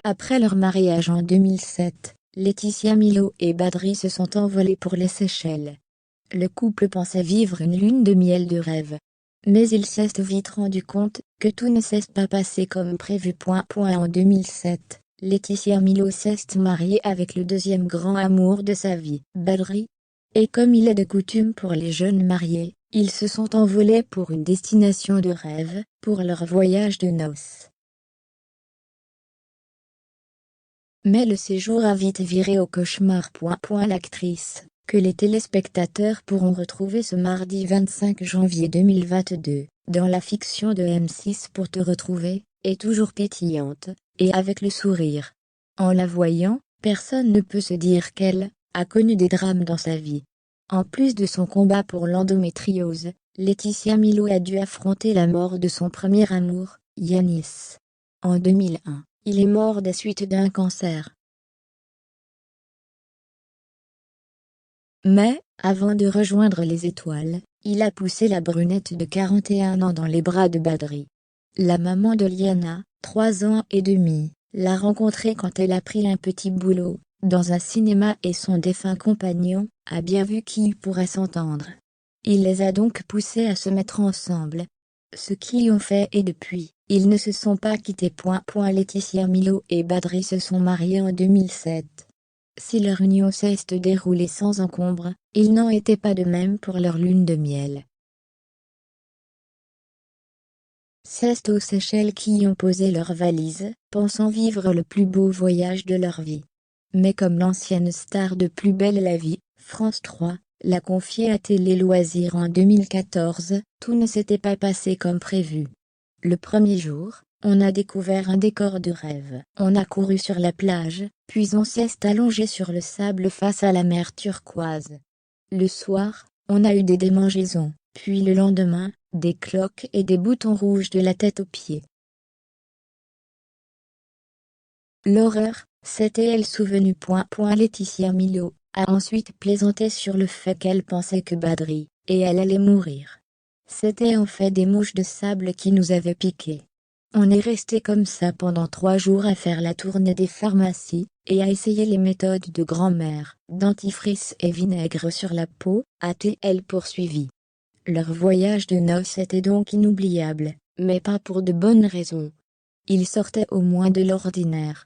Après leur mariage en 2007, Laetitia Milo et Badri se sont envolés pour les Seychelles. Le couple pensait vivre une lune de miel de rêve. Mais il s'est vite rendu compte que tout ne s'est pas passé comme prévu. En 2007, Laetitia Milo s'est mariée avec le deuxième grand amour de sa vie, Badri. Et comme il est de coutume pour les jeunes mariés, ils se sont envolés pour une destination de rêve, pour leur voyage de noces. Mais le séjour a vite viré au cauchemar. L'actrice, que les téléspectateurs pourront retrouver ce mardi 25 janvier 2022, dans la fiction de M6 Pour te retrouver, est toujours pétillante, et avec le sourire. En la voyant, personne ne peut se dire qu'elle a connu des drames dans sa vie. En plus de son combat pour l'endométriose, Laetitia Milo a dû affronter la mort de son premier amour, Yanis. En 2001. Il est mort des suites d'un cancer. Mais, avant de rejoindre les étoiles, il a poussé la brunette de 41 ans dans les bras de Badri. La maman de Liana, 3 ans et demi, l'a rencontré quand elle a pris un petit boulot dans un cinéma et son défunt compagnon a bien vu qu'ils pourraient s'entendre. Il les a donc poussés à se mettre ensemble. Ce qu'ils ont fait et depuis, ils ne se sont pas quittés. Laetitia Milo et Badri se sont mariés en 2007. Si leur union s'est déroulée sans encombre, il n'en était pas de même pour leur lune de miel. C'est aux Seychelles qui ont posé leurs valises, pensant vivre le plus beau voyage de leur vie. Mais comme l'ancienne star de Plus belle la vie, France 3, l'a confié à Télé Loisirs en 2014, tout ne s'était pas passé comme prévu. Le premier jour, on a découvert un décor de rêve. On a couru sur la plage, puis on s'est allongé sur le sable face à la mer turquoise. Le soir, on a eu des démangeaisons, puis le lendemain, des cloques et des boutons rouges de la tête aux pieds. L'horreur, c'était elle souvenue. Laetitia Milo a ensuite plaisanté sur le fait qu'elle pensait que Badri et elle allaient mourir. C'était en fait des mouches de sable qui nous avaient piqué. On est resté comme ça pendant 3 jours à faire la tournée des pharmacies, et à essayer les méthodes de grand-mère, dentifrice et vinaigre sur la peau, a-t-elle poursuivi. Leur voyage de noces était donc inoubliable, mais pas pour de bonnes raisons. Ils sortaient au moins de l'ordinaire.